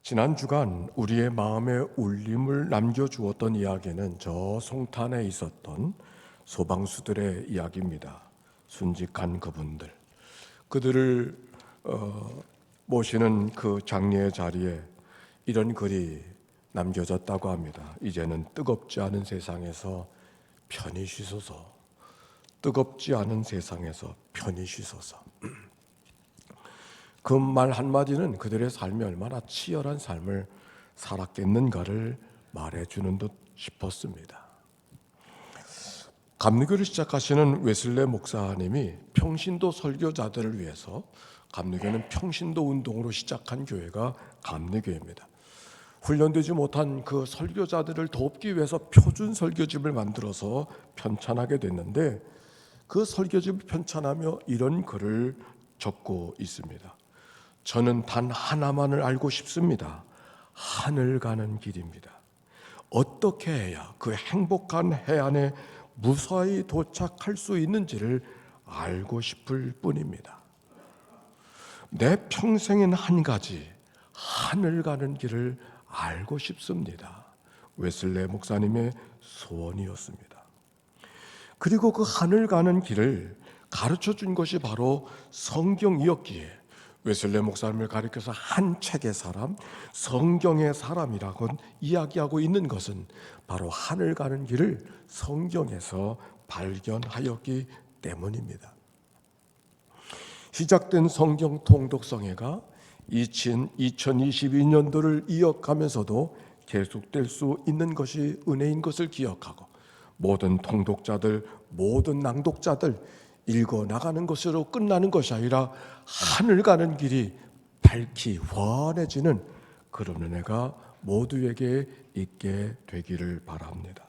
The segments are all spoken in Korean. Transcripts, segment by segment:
지난 주간 우리의 마음에 울림을 남겨주었던 이야기는 저 송탄에 있었던 소방수들의 이야기입니다. 순직한 그분들, 그들을 모시는 그 장례의 자리에 이런 글이 남겨졌다고 합니다. 이제는 뜨겁지 않은 세상에서 편히 쉬소서. 뜨겁지 않은 세상에서 편히 쉬소서. 그 말 한마디는 그들의 삶이 얼마나 치열한 삶을 살았겠는가를 말해주는 듯 싶었습니다. 감리교를 시작하시는 웨슬레 목사님이 평신도 설교자들을 위해서, 감리교는 평신도 운동으로 시작한 교회가 감리교입니다. 훈련되지 못한 그 설교자들을 돕기 위해서 표준 설교집을 만들어서 편찬하게 됐는데, 그 설교집을 편찬하며 이런 글을 적고 있습니다. 저는 단 하나만을 알고 싶습니다. 하늘 가는 길입니다. 어떻게 해야 그 행복한 해안에 무사히 도착할 수 있는지를 알고 싶을 뿐입니다. 내 평생엔 한 가지, 하늘 가는 길을 알고 싶습니다. 웨슬레 목사님의 소원이었습니다. 그리고 그 하늘 가는 길을 가르쳐 준 것이 바로 성경이었기에 웨슬레 목사님을 가리켜서 한 책의 사람, 성경의 사람이라고 이야기하고 있는 것은 바로 하늘 가는 길을 성경에서 발견하였기 때문입니다. 시작된 성경 통독성회가 2022년도를 이어가면서도 계속될 수 있는 것이 은혜인 것을 기억하고, 모든 통독자들, 모든 낭독자들 읽어 나가는 것으로 끝나는 것이 아니라 하늘 가는 길이 밝히 환해지는 그런 은혜가 모두에게 있게 되기를 바랍니다.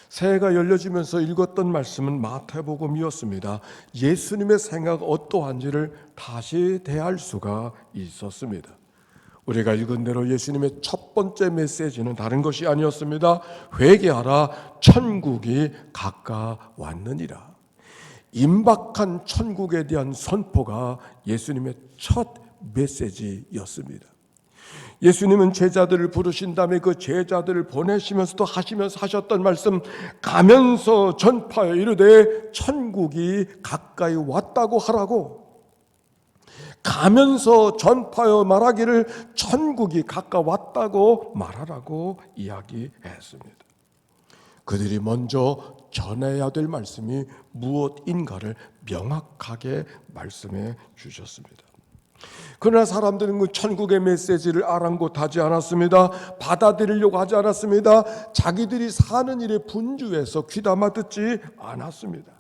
새해가 열려지면서 읽었던 말씀은 마태복음이었습니다. 예수님의 생각 어떠한지를 다시 대할 수가 있었습니다. 우리가 읽은 대로 예수님의 첫 번째 메시지는 다른 것이 아니었습니다. 회개하라, 천국이 가까웠느니라. 임박한 천국에 대한 선포가 예수님의 첫 메시지였습니다. 예수님은 제자들을 부르신 다음에 그 제자들을 보내시면서도 하셨던 말씀, 가면서 전파하여 이르되 천국이 가까이 왔다고 하라고, 가면서 전파하여 말하기를 천국이 가까웠다고 말하라고 이야기했습니다. 그들이 먼저 전해야 될 말씀이 무엇인가를 명확하게 말씀해 주셨습니다. 그러나 사람들은 그 천국의 메시지를 아랑곳하지 않았습니다. 받아들이려고 하지 않았습니다. 자기들이 사는 일에 분주해서 귀담아 듣지 않았습니다.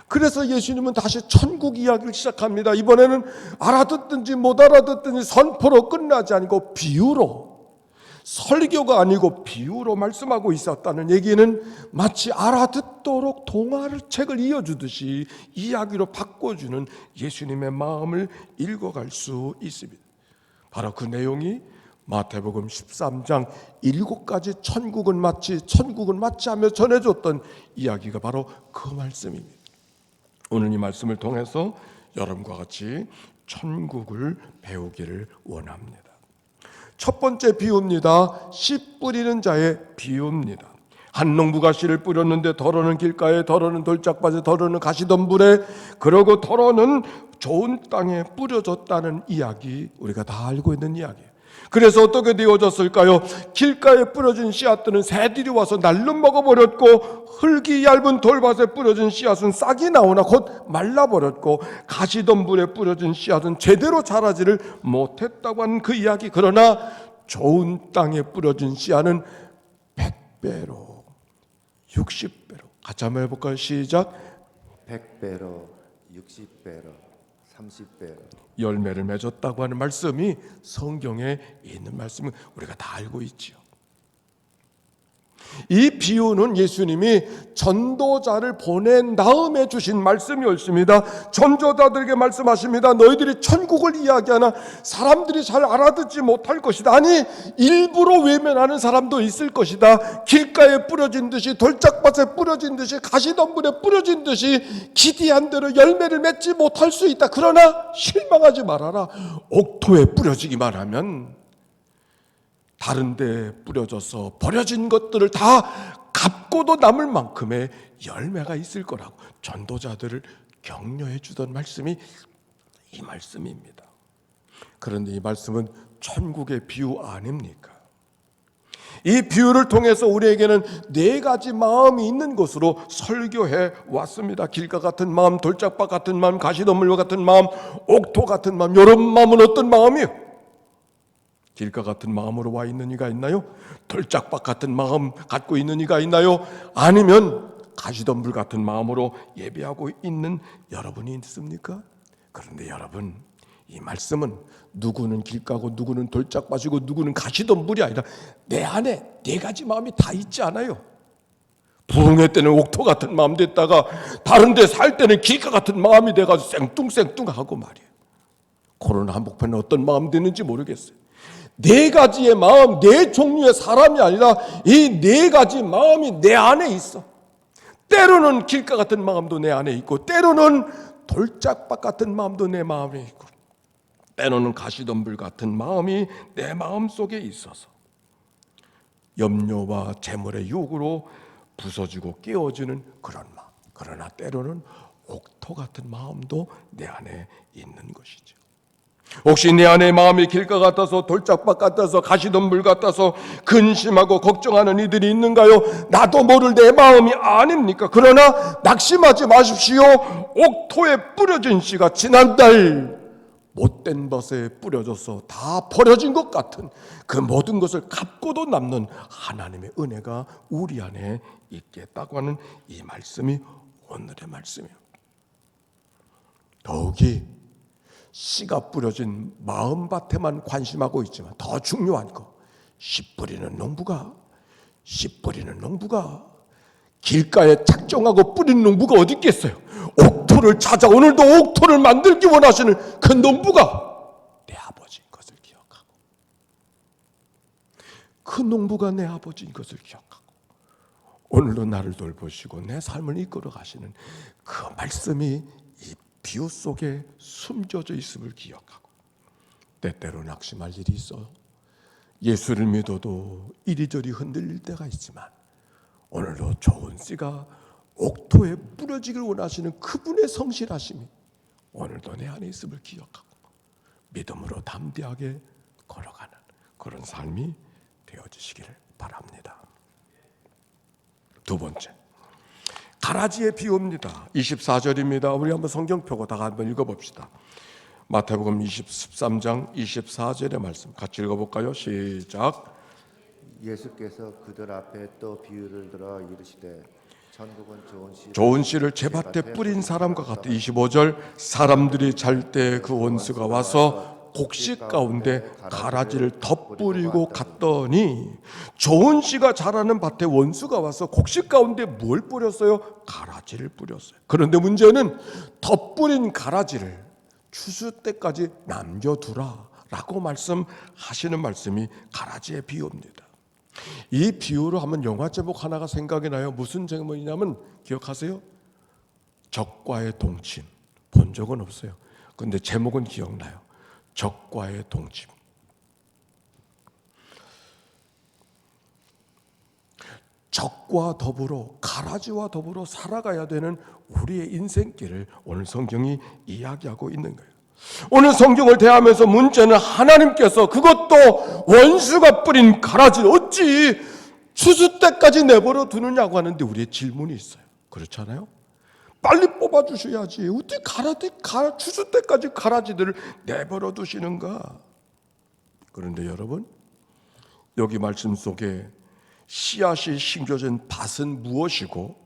그래서 예수님은 다시 천국 이야기를 시작합니다. 이번에는 알아듣든지 못 알아듣든지 선포로 끝나지 않고 비유로, 설교가 아니고 비유로 말씀하고 있었다는 얘기는 마치 알아듣도록 동화책을 이어주듯이 이야기로 바꿔주는 예수님의 마음을 읽어갈 수 있습니다. 바로 그 내용이 마태복음 13장 7가지 천국은 마치 하며 전해줬던 이야기가 바로 그 말씀입니다. 오늘 이 말씀을 통해서 여러분과 같이 천국을 배우기를 원합니다. 첫 번째 비유입니다. 씨 뿌리는 자의 비유입니다. 한 농부가 씨를 뿌렸는데 더러는 길가에, 더러는 돌짝밭에, 더러는 가시덤불에, 그러고 더러는 좋은 땅에 뿌려졌다는 이야기, 우리가 다 알고 있는 이야기예요. 그래서 어떻게 되어졌을까요? 길가에 뿌려진 씨앗들은 새들이 와서 날로 먹어버렸고, 흙이 얇은 돌밭에 뿌려진 씨앗은 싹이 나오나 곧 말라버렸고, 가시덤불에 뿌려진 씨앗은 제대로 자라지를 못했다고 하는 그 이야기. 그러나 좋은 땅에 뿌려진 씨앗은 100배로, 60배로, 같이 한번 해볼까요? 시작. 100배로, 60배로, 30배로 열매를 맺었다고 하는 말씀이 성경에 있는 말씀을 우리가 다 알고 있지요. 이 비유는 예수님이 전도자를 보낸 다음에 주신 말씀이었습니다. 전도자들에게 말씀하십니다. 너희들이 천국을 이야기하나 사람들이 잘 알아듣지 못할 것이다. 아니, 일부러 외면하는 사람도 있을 것이다. 길가에 뿌려진 듯이, 돌짝밭에 뿌려진 듯이, 가시덤불에 뿌려진 듯이 기대한 대로 열매를 맺지 못할 수 있다. 그러나 실망하지 말아라. 옥토에 뿌려지기만 하면 다른 데 뿌려져서 버려진 것들을 다 갚고도 남을 만큼의 열매가 있을 거라고 전도자들을 격려해 주던 말씀이 이 말씀입니다. 그런데 이 말씀은 천국의 비유 아닙니까? 이 비유를 통해서 우리에게는 네 가지 마음이 있는 것으로 설교해 왔습니다. 길가 같은 마음, 돌짝밭 같은 마음, 가시덤불 같은 마음, 옥토 같은 마음. 여러분 마음은 어떤 마음이요? 길가 같은 마음으로 와 있는 이가 있나요? 돌짝밭 같은 마음 갖고 있는 이가 있나요? 아니면 가시덤불 같은 마음으로 예배하고 있는 여러분이 있습니까? 그런데 여러분, 이 말씀은 누구는 길가고 누구는 돌짝밭이고 누구는 가시덤불이 아니라 내 안에 네 가지 마음이 다 있지 않아요? 부흥회 때는 옥토 같은 마음 됐다가 다른 데 살 때는 길가 같은 마음이 돼가지고 생뚱생뚱하고 말이에요. 코로나 한복판에 어떤 마음 되는지 모르겠어요. 네 가지의 마음, 네 종류의 사람이 아니라 이 네 가지 마음이 내 안에 있어. 때로는 길가 같은 마음도 내 안에 있고, 때로는 돌짝밭 같은 마음도 내 마음에 있고, 때로는 가시덤불 같은 마음이 내 마음 속에 있어서 염려와 재물의 유혹으로 부서지고 깨어지는 그런 마음. 그러나 때로는 옥토 같은 마음도 내 안에 있는 것이죠. 혹시 내 안의 마음이 길가 같아서 돌짝밭 같아서 가시덤불 같아서 근심하고 걱정하는 이들이 있는가요? 나도 모를 내 마음이 아닙니까? 그러나 낙심하지 마십시오. 옥토에 뿌려진 씨가 지난달 못된 것에 뿌려져서 다 버려진 것 같은 그 모든 것을 갚고도 남는 하나님의 은혜가 우리 안에 있겠다고 하는 이 말씀이 오늘의 말씀이에요. 더욱이 씨가 뿌려진 마음밭에만 관심하고 있지만 더 중요한 거, 씨 뿌리는 농부가 길가에 작정하고 뿌리는 농부가 어디 있겠어요? 옥토를 찾아 오늘도 옥토를 만들기 원하시는 그 농부가 내 아버지인 것을 기억하고, 그 농부가 내 아버지인 것을 기억하고 오늘도 나를 돌보시고 내 삶을 이끌어 가시는 그 말씀이 이 비유 속에 숨겨져 있음을 기억하고, 때때로 낙심할 일이 있어요. 예수를 믿어도 이리저리 흔들릴 때가 있지만 오늘도 좋은 씨가 옥토에 뿌려지길 원하시는 그분의 성실하심이 오늘도 내 안에 있음을 기억하고 믿음으로 담대하게 걸어가는 그런 삶이 되어지시기를 바랍니다. 두 번째, 가라지의 비유입니다. 24절입니다. 우리 한번 성경 펴고 다 한번 읽어봅시다. 마태복음 13장 24절의 말씀 같이 읽어볼까요? 시작. 예수께서 그들 앞에 또 비유를 들어 이르시되 천국은 좋은 씨를 제밭에 뿌린 사람과 같아. 25절, 사람들이 잘 때 그 원수가 와서 곡식 가운데 가라지를 덧뿌리고 갔더니, 좋은 씨가 자라는 밭에 원수가 와서 곡식 가운데 뭘 뿌렸어요? 가라지를 뿌렸어요. 그런데 문제는 덧뿌린 가라지를 추수 때까지 남겨두라 라고 말씀하시는 말씀이 가라지의 비유입니다. 이 비유로 하면 영화 제목 하나가 생각이 나요. 무슨 제목이냐면 기억하세요? 적과의 동침. 본 적은 없어요. 근데 제목은 기억나요. 적과의 동침. 적과 더불어, 가라지와 더불어 살아가야 되는 우리의 인생길을 오늘 성경이 이야기하고 있는 거예요. 오늘 성경을 대하면서 문제는 하나님께서 그것도 원수가 뿌린 가라지를 어찌 추수 때까지 내버려 두느냐고 하는데 우리의 질문이 있어요. 그렇잖아요? 빨리 뽑아주셔야지. 어떻게 추수 때까지 가라지들을 내버려 두시는가? 그런데 여러분, 여기 말씀 속에 씨앗이 심겨진 밭은 무엇이고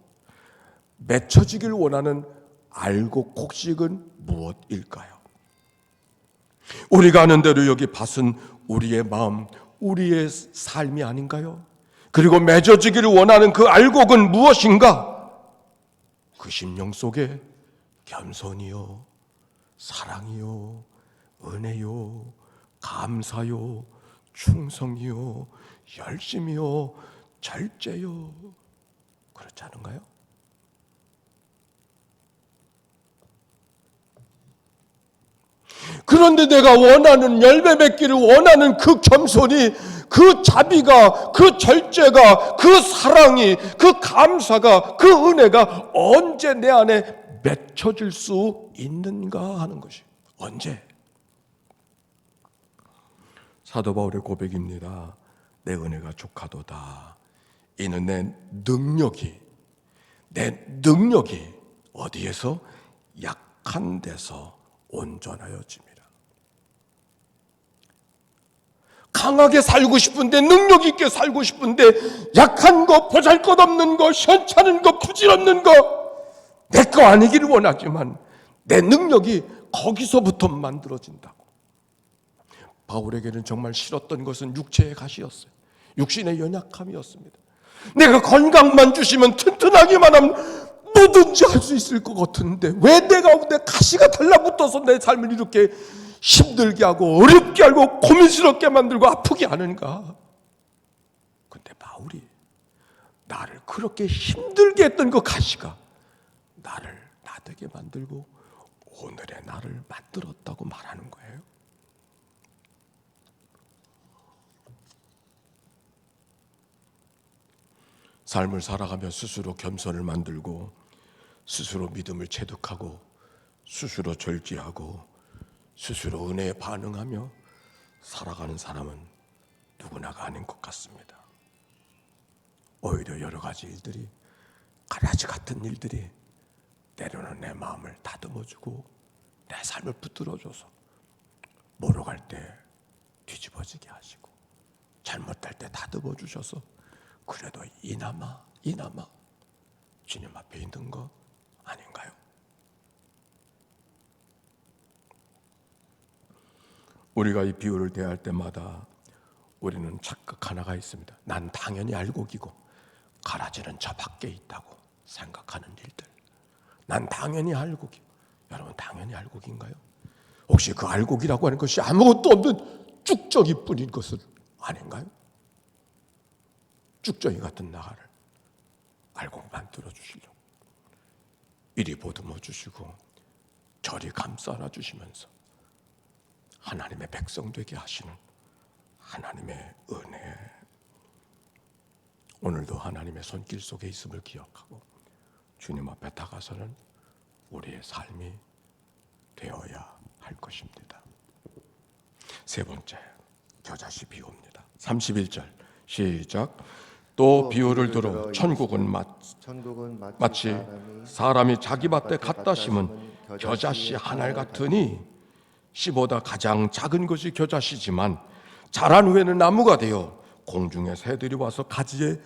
맺혀지길 원하는 알곡 곡식은 무엇일까요? 우리가 아는 대로 여기 밭은 우리의 마음, 우리의 삶이 아닌가요? 그리고 맺어지기를 원하는 그 알곡은 무엇인가? 그 심령 속에 겸손이요, 사랑이요, 은혜요, 감사요, 충성이요, 열심이요, 절제요. 그렇지 않은가요? 그런데 내가 원하는 열매 맺기를 원하는 그 겸손이, 그 자비가, 그 절제가, 그 사랑이, 그 감사가, 그 은혜가 언제 내 안에 맺혀질 수 있는가 하는 것이. 언제? 사도 바울의 고백입니다. 내 은혜가 족하도다. 이는 내 능력이 어디에서? 약한 데서 온전하여집니다. 강하게 살고 싶은데, 능력 있게 살고 싶은데, 약한 거, 보잘것없는 거, 현찮은 거, 부질없는 거, 내 거 아니기를 원하지만 내 능력이 거기서부터 만들어진다고. 바울에게는 정말 싫었던 것은 육체의 가시였어요. 육신의 연약함이었습니다. 내가 건강만 주시면, 튼튼하기만 하면 뭐든지 할 수 있을 것 같은데 왜 내 가운데 가시가 달라붙어서 내 삶을 이렇게 힘들게 하고 어렵게 하고 고민스럽게 만들고 아프게 하는가? 근데 바울이 나를 그렇게 힘들게 했던 그 가시가 나를 나되게 만들고 오늘의 나를 만들었다고 말하는 거예요. 삶을 살아가며 스스로 겸손을 만들고, 스스로 믿음을 체득하고, 스스로 절제하고, 스스로 은혜에 반응하며 살아가는 사람은 누구나가 아닌 것 같습니다. 오히려 여러 가지 일들이, 가라지 같은 일들이 때로는 내 마음을 다듬어주고 내 삶을 붙들어줘서 몰아갈 때 뒤집어지게 하시고, 잘못할 때 다듬어 주셔서 그래도 이나마 주님 앞에 있는 거 아닌가요? 우리가 이 비유를 대할 때마다 우리는 착각 하나가 있습니다. 난 당연히 알곡이고 가라지는 저 밖에 있다고 생각하는 일들. 난 당연히 알곡이고. 여러분, 당연히 알곡인가요? 혹시 그 알곡이라고 하는 것이 아무것도 없는 쭉정이 뿐인 것은 아닌가요? 쭉정이 같은 나를 알곡 만들어 주시려고 이리 보듬어 주시고 저리 감싸 안아 주시면서 하나님의 백성 되게 하시는 하나님의 은혜. 오늘도 하나님의 손길 속에 있음을 기억하고 주님 앞에 다가서는 우리의 삶이 되어야 할 것입니다. 세 번째, 겨자씨 비유입니다. 31절 시작. 또 비유를 들어 천국은 마치 사람이 자기 밭에 갖다 심은 겨자씨 한 알 같으니, 씨보다 가장 작은 것이 겨자씨지만 자란 후에는 나무가 되어 공중의 새들이 와서 가지에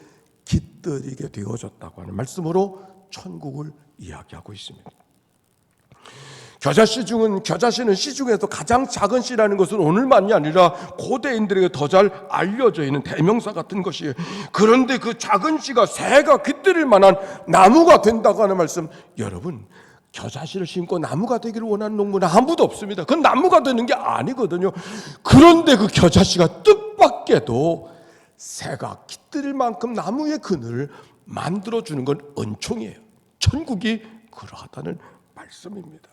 깃들이게 되어졌다고 하는 말씀으로 천국을 이야기하고 있습니다. 겨자씨는 씨 중에서 가장 작은 씨라는 것은 오늘만이 아니라 고대인들에게 더 잘 알려져 있는 대명사 같은 것이에요. 그런데 그 작은 씨가 새가 깃들일 만한 나무가 된다고 하는 말씀, 여러분, 겨자씨를 심고 나무가 되기를 원하는 농부는 아무도 없습니다. 그건 나무가 되는 게 아니거든요. 그런데 그 겨자씨가 뜻밖에도 새가 깃들일 만큼 나무의 그늘을 만들어주는 건 은총이에요. 천국이 그러하다는 말씀입니다.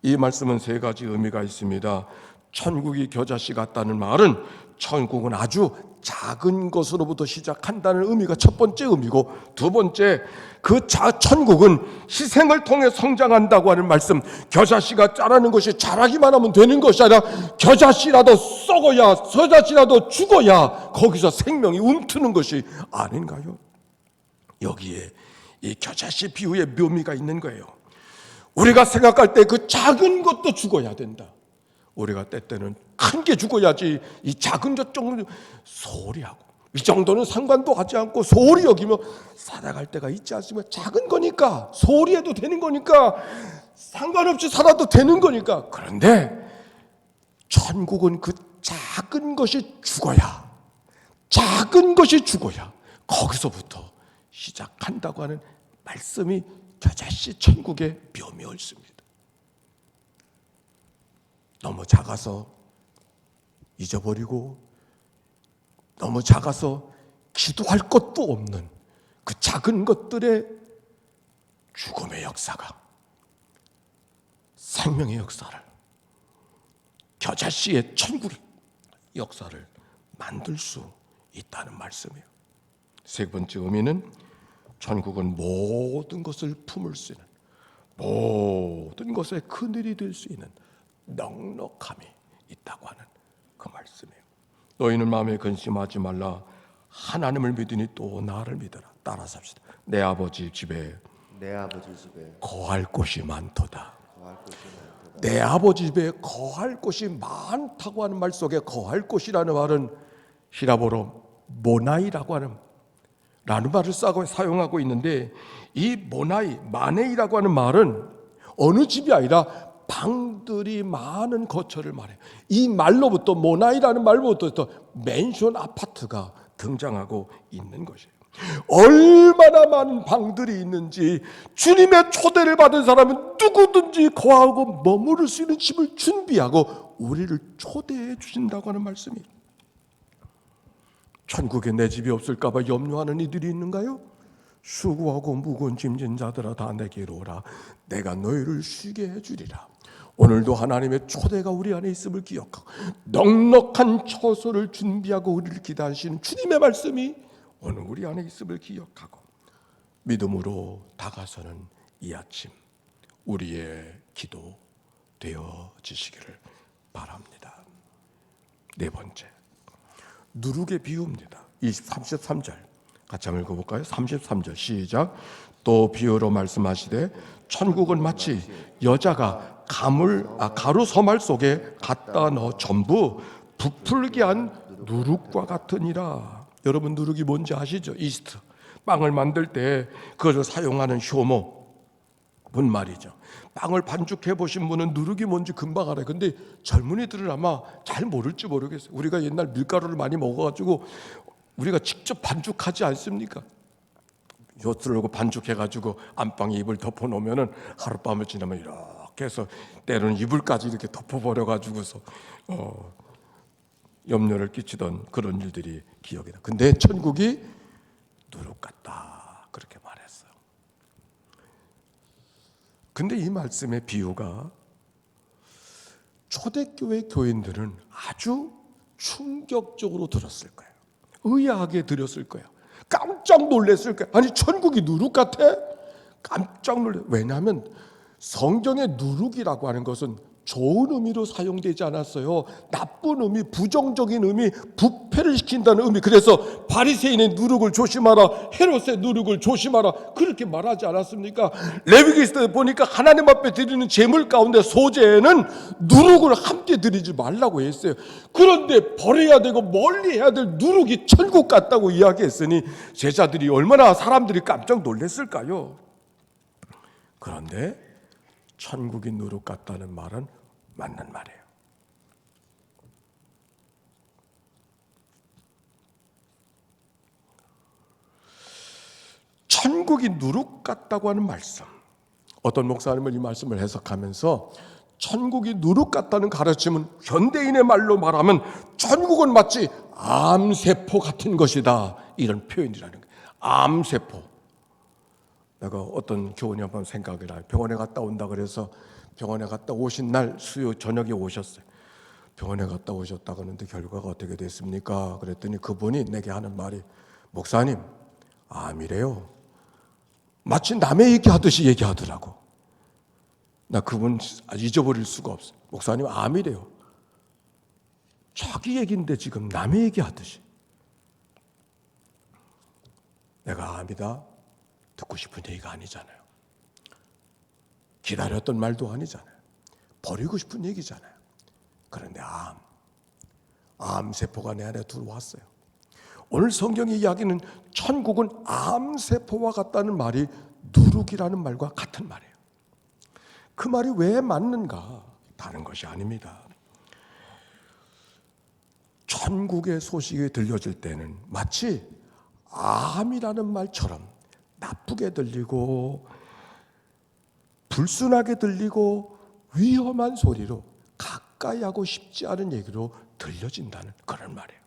이 말씀은 세 가지 의미가 있습니다. 천국이 겨자씨 같다는 말은 천국은 아주 작은 것으로부터 시작한다는 의미가 첫 번째 의미고, 두 번째, 그 천국은 희생을 통해 성장한다고 하는 말씀. 겨자씨가 자라는 것이 자라기만 하면 되는 것이 아니라 겨자씨라도 썩어야, 겨자씨라도 죽어야 거기서 생명이 움트는 것이 아닌가요? 여기에 이 겨자씨 비유의 묘미가 있는 거예요. 우리가 생각할 때 그 작은 것도 죽어야 된다. 우리가 때때는 큰 게 죽어야지 이 작은 것 정도 소홀히 하고 이 정도는 상관도 하지 않고 소홀히 여기며 살아갈 때가 있지 않습니까? 작은 거니까, 소홀히 해도 되는 거니까, 상관없이 살아도 되는 거니까. 그런데 천국은 그 작은 것이 죽어야, 작은 것이 죽어야 거기서부터 시작한다고 하는 말씀이 겨자씨 천국의 묘미였습니다. 너무 작아서 잊어버리고 너무 작아서 기도할 것도 없는 그 작은 것들의 죽음의 역사가 생명의 역사를, 겨자씨의 천국의 역사를 만들 수 있다는 말씀이에요. 세 번째 의미는 천국은 모든 것을 품을 수 있는, 모든 것의 그늘이 될 수 있는 넉넉함이 있다고 하는 그 말씀이에요. 너희는 마음에 근심하지 말라. 하나님을 믿으니 또 나를 믿어라. 따라서 합시다. 내 아버지 집에 거할 곳이 많도다. 내 아버지 집에 거할 곳이 많다고 하는 말 속에 거할 곳이라는 말은 히라보로 모나이라고 하는 라는 말을 사용하고 있는데, 이 모나이, 마네이라고 하는 말은 어느 집이 아니라 방들이 많은 거처를 말해요. 이 말로부터, 모나이라는 말로부터 맨션 아파트가 등장하고 있는 것이에요. 얼마나 많은 방들이 있는지, 주님의 초대를 받은 사람은 누구든지 거하고 머무를 수 있는 집을 준비하고 우리를 초대해 주신다고 하는 말씀이에요. 천국에 내 집이 없을까 봐 염려하는 이들이 있는가요? 수고하고 무거운 짐진 자들아 다 내게로 오라. 내가 너희를 쉬게 해주리라. 오늘도 하나님의 초대가 우리 안에 있음을 기억하고 넉넉한 처소를 준비하고 우리를 기다리시는 주님의 말씀이 오늘 우리 안에 있음을 기억하고 믿음으로 다가서는 이 아침 우리의 기도 되어지시기를 바랍니다. 네 번째, 누룩의 비유입니다. 33절 같이 한번 읽어볼까요? 33절 시작. 또 비유로 말씀하시되 천국은 마치 여자가 가루 서말 속에 갖다 넣어 전부 부풀게 한 누룩과 같으니라. 여러분, 누룩이 뭔지 아시죠? 이스트, 빵을 만들 때 그것을 사용하는 효모 분말이죠. 빵을 반죽해 보신 분은 누룩이 뭔지 금방 알아요. 근데 젊은이들은 아마 잘 모를지 모르겠어요. 우리가 옛날 밀가루를 많이 먹어가지고 우리가 직접 반죽하지 않습니까? 요트를 반죽해가지고 안방에 이불 덮어놓으면은 하룻밤을 지나면 이렇게 해서 때로는 이불까지 이렇게 덮어버려가지고서 염려를 끼치던 그런 일들이 기억이 나. 근데 천국이 누룩 같다 그렇게 말했어요. 근데 이 말씀의 비유가 초대교회 교인들은 아주 충격적으로 들었을 거예요. 의아하게 들었을 거예요. 깜짝 놀랐을 거예요. 아니, 천국이 누룩 같아? 깜짝 놀래. 왜냐하면 성경의 누룩이라고 하는 것은 좋은 의미로 사용되지 않았어요. 나쁜 의미, 부정적인 의미, 부패를 시킨다는 의미. 그래서 바리새인의 누룩을 조심하라, 헤롯의 누룩을 조심하라, 그렇게 말하지 않았습니까? 레위기서에 보니까 하나님 앞에 드리는 제물 가운데 소재에는 누룩을 함께 드리지 말라고 했어요. 그런데 버려야 되고 멀리 해야 될 누룩이 천국 같다고 이야기했으니 제자들이 얼마나 사람들이 깜짝 놀랐을까요? 그런데 천국이 누룩 같다는 말은 맞는 말이에요. 천국이 누룩 같다고 하는 말씀, 어떤 목사님은 이 말씀을 해석하면서 천국이 누룩 같다는 가르침은 현대인의 말로 말하면 천국은 마치 암세포 같은 것이다, 이런 표현이라는 거예요. 암세포. 내가 어떤 교원이 한번 생각을 해요. 병원에 갔다 온다 그래서 병원에 갔다 오신 날 수요 저녁에 오셨어요. 병원에 갔다 오셨다고 하는데 결과가 어떻게 됐습니까? 그랬더니 그분이 내게 하는 말이, 목사님, 암이래요. 마치 남의 얘기하듯이 얘기하더라고. 나 그분 잊어버릴 수가 없어요. 목사님, 암이래요. 자기 얘기인데 지금 남의 얘기하듯이. 내가 암이다 듣고 싶은 얘기가 아니잖아요. 기다렸던 말도 아니잖아요. 버리고 싶은 얘기잖아요. 그런데 암세포가 내 안에 들어왔어요. 오늘 성경의 이야기는 천국은 암세포와 같다는 말이 누룩이라는 말과 같은 말이에요. 그 말이 왜 맞는가? 다른 것이 아닙니다. 천국의 소식이 들려질 때는 마치 암이라는 말처럼 나쁘게 들리고 불순하게 들리고 위험한 소리로 가까이 하고 싶지 않은 얘기로 들려진다는 그런 말이에요.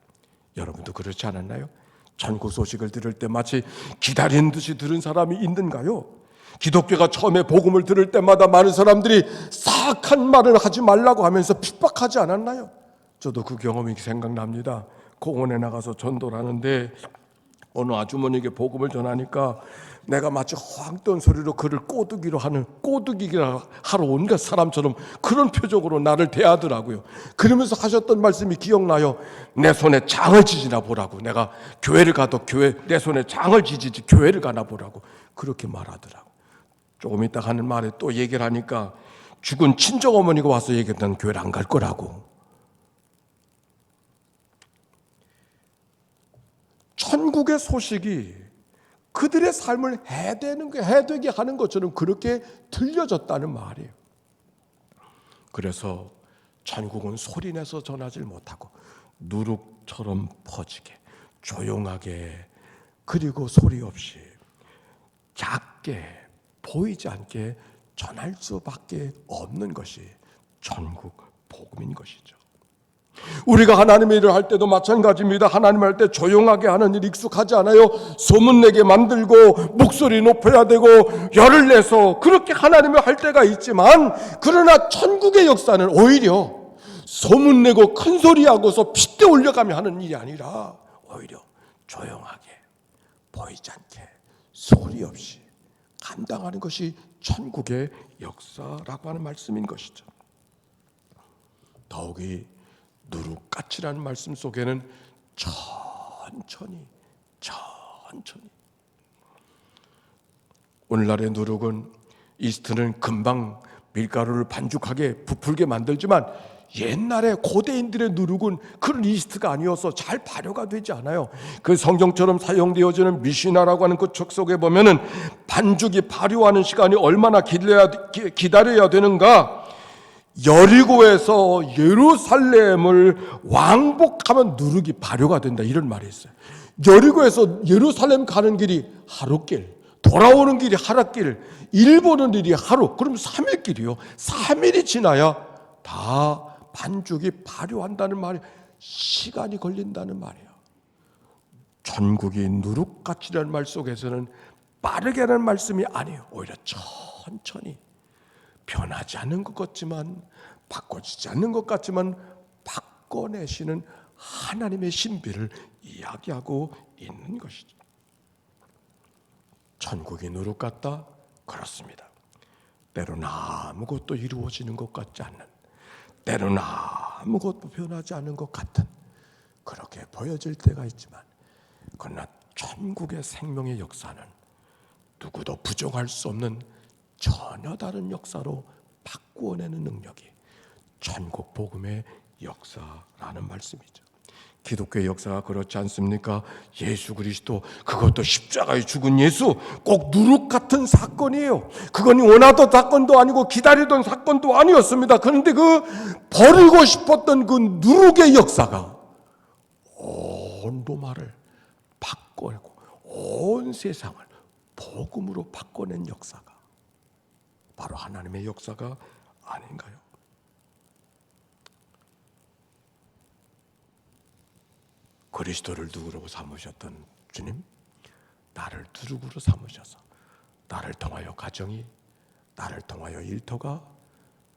여러분도 그렇지 않았나요? 천국 소식을 들을 때 마치 기다리는 듯이 들은 사람이 있는가요? 기독교가 처음에 복음을 들을 때마다 많은 사람들이 사악한 말을 하지 말라고 하면서 핍박하지 않았나요? 저도 그 경험이 생각납니다. 공원에 나가서 전도를 하는데 어느 아주머니에게 복음을 전하니까 내가 마치 허황 뜬 소리로 그를 꼬드기로 하러 온 사람처럼 그런 표정으로 나를 대하더라고요. 그러면서 하셨던 말씀이 기억나요. 내 손에 장을 지지나 보라고. 내가 교회를 가도 내 손에 장을 지지지 교회를 가나 보라고 그렇게 말하더라고. 조금 있다 하는 말에 또 얘기를 하니까 죽은 친정 어머니가 와서 얘기했던 교회를 안 갈 거라고. 천국의 소식이 그들의 삶을 해되게 하는 것처럼 그렇게 들려졌다는 말이에요. 그래서 천국은 소리내서 전하지 못하고 누룩처럼 퍼지게 조용하게 그리고 소리 없이 작게 보이지 않게 전할 수밖에 없는 것이 천국 복음인 것이죠. 우리가 하나님의 일을 할 때도 마찬가지입니다. 하나님 할 때 조용하게 하는 일 익숙하지 않아요. 소문내게 만들고 목소리 높여야 되고 열을 내서 그렇게 하나님을 할 때가 있지만, 그러나 천국의 역사는 오히려 소문내고 큰소리하고서 핏대 올려가며 하는 일이 아니라 오히려 조용하게 보이지 않게 소리 없이 감당하는 것이 천국의 역사라고 하는 말씀인 것이죠. 더욱이 누룩같이라는 말씀 속에는 천천히 오늘날의 누룩은 이스트는 금방 밀가루를 반죽하게 부풀게 만들지만 옛날에 고대인들의 누룩은 그런 이스트가 아니어서 잘 발효가 되지 않아요. 그 성경처럼 사용되어지는 미시나라고 하는 그 책 속에 보면은 반죽이 발효하는 시간이 얼마나 기다려야 되는가. 여리고에서 예루살렘을 왕복하면 누룩이 발효가 된다, 이런 말이 있어요. 여리고에서 예루살렘 가는 길이 하루길, 돌아오는 길이 하루길, 일 보는 일이 하루, 그럼 3일 길이요. 3일이 지나야 다 반죽이 발효한다는 말이, 시간이 걸린다는 말이에요. 천국이 누룩같이라는 말 속에서는 빠르게라는 말씀이 아니에요. 오히려 천천히, 변하지 않는 것 같지만, 바꿔지지 않는 것 같지만 바꿔내시는 하나님의 신비를 이야기하고 있는 것이죠. 천국이 누룩 같다? 그렇습니다. 때로는 아무것도 이루어지는 것 같지 않는, 때로는 아무것도 변하지 않는 것 같은, 그렇게 보여질 때가 있지만, 그러나 천국의 생명의 역사는 누구도 부정할 수 없는 전혀 다른 역사로 바꾸어내는 능력이 천국 복음의 역사라는 말씀이죠. 기독교의 역사가 그렇지 않습니까? 예수 그리스도, 그것도 십자가에 죽은 예수, 꼭 누룩 같은 사건이에요. 그건 원하던 사건도 아니고 기다리던 사건도 아니었습니다. 그런데 그 버리고 싶었던 그 누룩의 역사가 온 로마를 바꿔내고 온 세상을 복음으로 바꿔낸 역사가 바로 하나님의 역사가 아닌가요? 그리스도를 누구로 삼으셨던 주님, 나를 누룩으로 삼으셔서 나를 통하여 가정이, 나를 통하여 일터가,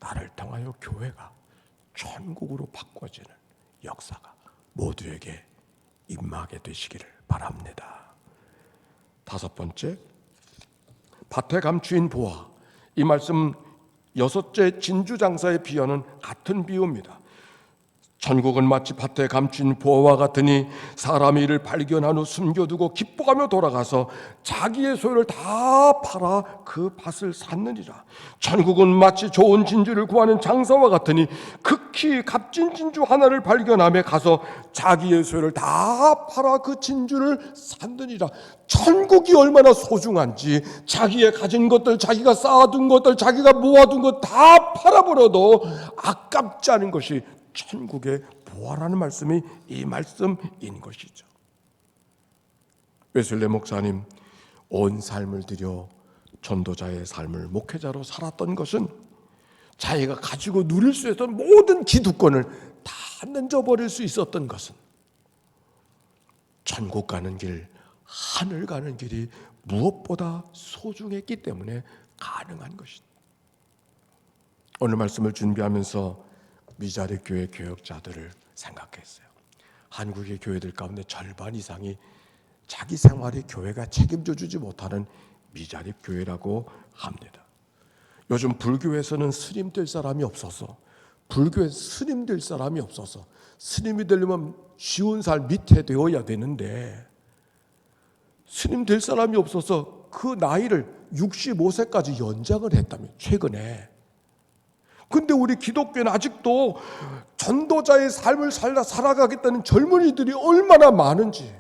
나를 통하여 교회가 천국으로 바꿔지는 역사가 모두에게 임하게 되시기를 바랍니다. 다섯 번째, 밭에 감추인 보화. 이 말씀 여섯째 진주장사의 비유는 같은 비유입니다. 천국은 마치 밭에 감춘 보화와 같으니 사람이 이를 발견한 후 숨겨두고 기뻐하며 돌아가서 자기의 소유를 다 팔아 그 밭을 샀느니라. 천국은 마치 좋은 진주를 구하는 장사와 같으니 극히 값진 진주 하나를 발견하며 가서 자기의 소유를 다 팔아 그 진주를 샀느니라. 천국이 얼마나 소중한지, 자기의 가진 것들, 자기가 쌓아둔 것들, 자기가 모아둔 것 다 팔아버려도 아깝지 않은 것이 천국의 보화라는 말씀이 이 말씀인 것이죠. 웨슬리 목사님, 온 삶을 들여 전도자의 삶을 목회자로 살았던 것은 자기가 가지고 누릴 수 있었던 모든 기득권을 다 던져버릴 수 있었던 것은 천국 가는 길, 하늘 가는 길이 무엇보다 소중했기 때문에 가능한 것이다. 오늘 말씀을 준비하면서 미자리 교회 교역자들을 생각했어요. 한국의 교회들 가운데 절반 이상이 자기 생활이 교회가 책임져 주지 못하는 미자립 교회라고 합니다. 요즘 불교에서는 스님 될 사람이 없어서, 불교에 스님 될 사람이 없어서, 스님이 되려면 쉬운 살 밑에 되어야 되는데 스님 될 사람이 없어서 그 나이를 65세까지 연장을 했다며, 최근에. 근데 우리 기독교는 아직도 전도자의 삶을 살아가겠다는 젊은이들이 얼마나 많은지.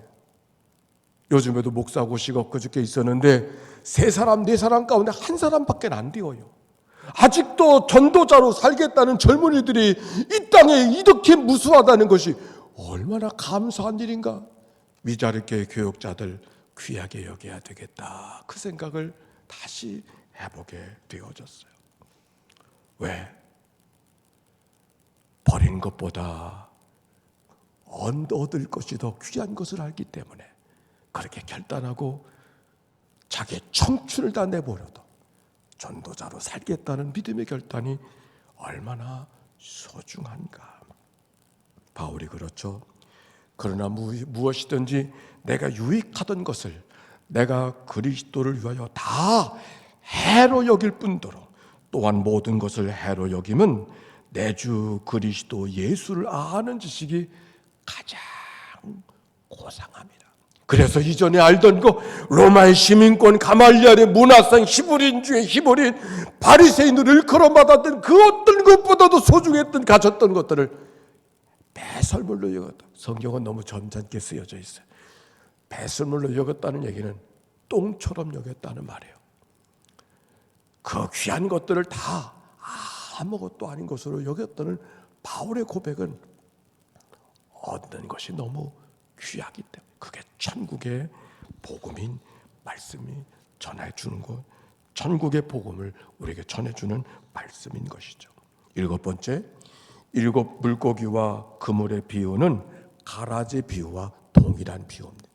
요즘에도 목사 고시가 그저께 있었는데 3사람 4사람 가운데 1사람밖에 안 되어요. 아직도 전도자로 살겠다는 젊은이들이 이 땅에 이렇게 무수하다는 것이 얼마나 감사한 일인가. 미자립교회 교육자들 귀하게 여겨야 되겠다, 그 생각을 다시 해보게 되어졌어요. 왜? 버린 것보다 얻을 것이 더 귀한 것을 알기 때문에 그렇게 결단하고 자기의 청춘을 다 내버려도 전도자로 살겠다는 믿음의 결단이 얼마나 소중한가. 바울이 그렇죠. 그러나 무엇이든지 내가 유익하던 것을 내가 그리스도를 위하여 다 해로 여길 뿐더러 또한 모든 것을 해로 여김은 내 주 그리스도 예수를 아는 지식이 가장 고상합니다. 그래서 이전에 알던 거, 로마의 시민권, 가말리엘의 문화상, 히브리인 중에 히브리인, 바리새인을 일컬어받았던 그 어떤 것보다도 소중했던 가졌던 것들을 배설물로 여겼다. 성경은 너무 점잖게 쓰여져 있어요. 배설물로 여겼다는 얘기는 똥처럼 여겼다는 말이에요. 그 귀한 것들을 다 아무것도 아닌 것으로 여겼다는 바울의 고백은 얻는 것이 너무 귀하기 때문에, 그게 천국의 복음인 말씀이 전해주는 것, 천국의 복음을 우리에게 전해주는 말씀인 것이죠. 7번째, 7 물고기와 그물의 비유는 가라지 비유와 동일한 비유입니다.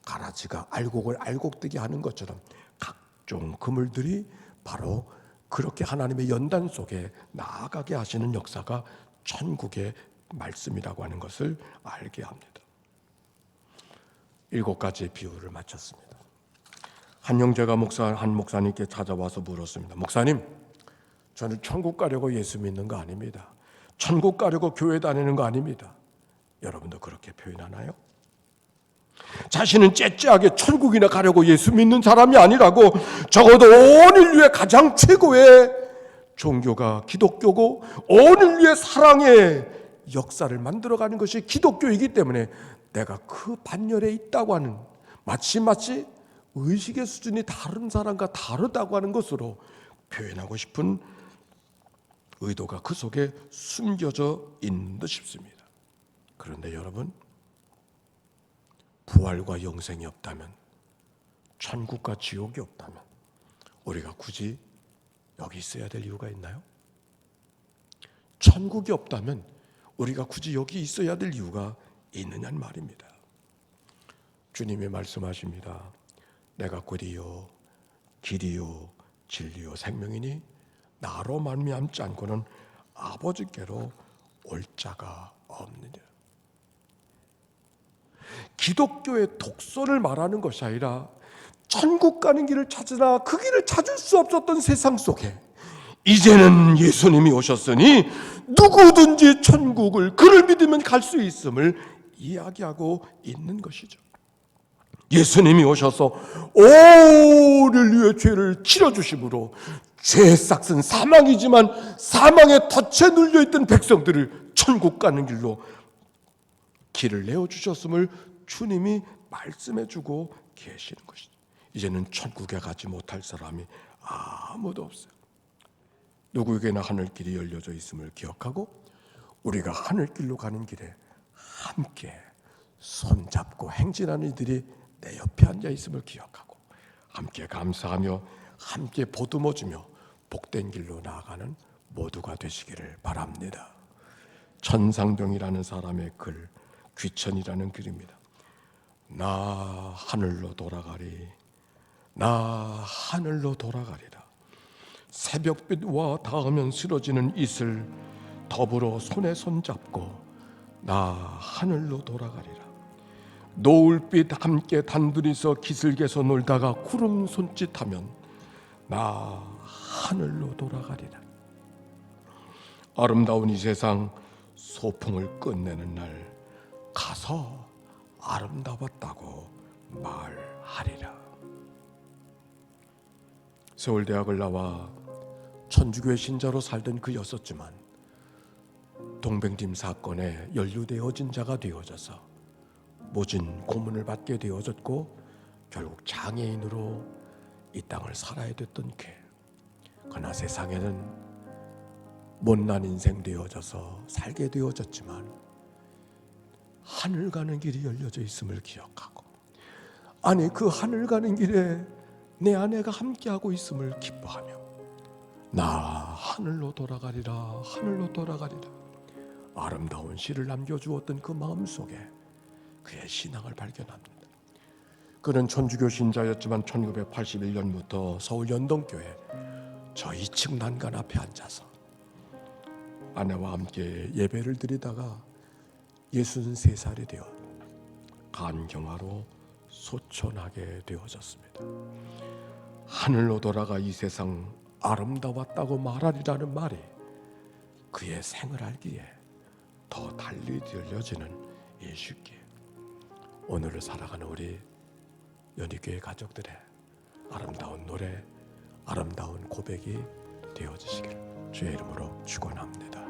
가라지가 알곡을 알곡되게 하는 것처럼 각종 그물들이 바로 그렇게 하나님의 연단 속에 나아가게 하시는 역사가 천국의 말씀이라고 하는 것을 알게 합니다. 7가지의 비유를 마쳤습니다. 한 형제가 한 목사님께 찾아와서 물었습니다. 목사님, 저는 천국 가려고 예수 믿는 거 아닙니다. 천국 가려고 교회 다니는 거 아닙니다. 여러분도 그렇게 표현하나요? 자신은 째째하게 천국이나 가려고 예수 믿는 사람이 아니라고, 적어도 온 인류의 가장 최고의 종교가 기독교고 온 인류의 사랑의 역사를 만들어가는 것이 기독교이기 때문에 내가 그 반열에 있다고 하는, 마치 의식의 수준이 다른 사람과 다르다고 하는 것으로 표현하고 싶은 의도가 그 속에 숨겨져 있는 듯 싶습니다. 그런데 여러분, 부활과 영생이 없다면, 천국과 지옥이 없다면 우리가 굳이 여기 있어야 될 이유가 있나요? 천국이 없다면 우리가 굳이 여기 있어야 될 이유가 있느냐는 말입니다. 주님이 말씀하십니다. 내가 곧 길이요 진리요 생명이니 나로 말미암지 않고는 아버지께로 올 자가 없느니라. 기독교의 독선을 말하는 것이 아니라 천국 가는 길을 찾으나 그 길을 찾을 수 없었던 세상 속에 이제는 예수님이 오셨으니 누구든지 천국을 그를 믿으면 갈 수 있음을 이야기하고 있는 것이죠. 예수님이 오셔서 온 인류의 죄를 치러주심으로 죄의 싹은 사망이지만 사망의 덫에 눌려있던 백성들을 천국 가는 길로 길을 내어주셨음을 주님이 말씀해주고 계시는 것이죠. 이제는 천국에 가지 못할 사람이 아무도 없어요. 누구에게나 하늘길이 열려져 있음을 기억하고 우리가 하늘길로 가는 길에 함께 손잡고 행진하는 이들이 내 옆에 앉아 있음을 기억하고 함께 감사하며 함께 보듬어주며 복된 길로 나아가는 모두가 되시기를 바랍니다. 천상병이라는 사람의 글, 귀천이라는 글입니다. 나 하늘로 돌아가리, 나 하늘로 돌아가리라. 새벽빛과 닿으면 쓰러지는 이슬 더불어 손에 손잡고 나 하늘로 돌아가리라. 노을빛 함께 단둘이서 기슭에서 놀다가 구름 손짓하면 나 하늘로 돌아가리라. 아름다운 이 세상 소풍을 끝내는 날 가서 아름다웠다고 말하리라. 서울대학을 나와 천주교의 신자로 살던 그였었지만 동백림 사건에 연루되어진 자가 되어져서 모진 고문을 받게 되어졌고 결국 장애인으로 이 땅을 살아야 됐던 그에, 그러나 세상에는 못난 인생 되어져서 살게 되어졌지만 하늘 가는 길이 열려져 있음을 기억하고, 아니 그 하늘 가는 길에 내 아내가 함께하고 있음을 기뻐하며 나 하늘로 돌아가리라, 하늘로 돌아가리라. 아름다운 시를 남겨주었던 그 마음속에 그의 신앙을 발견합니다. 그는 천주교 신자였지만 1981년부터 서울 연동교회 저 2층 난간 앞에 앉아서 아내와 함께 예배를 드리다가 63살이 되어 간경화로 소천하게 되어졌습니다. 하늘로 돌아가 이 세상 아름다웠다고 말하리라는 말이 그의 생을 알기에 더 달리 들려지는 예수께, 오늘을 살아가는 우리 연희교회 가족들의 아름다운 노래, 아름다운 고백이 되어지시기를 주의 이름으로 축원합니다.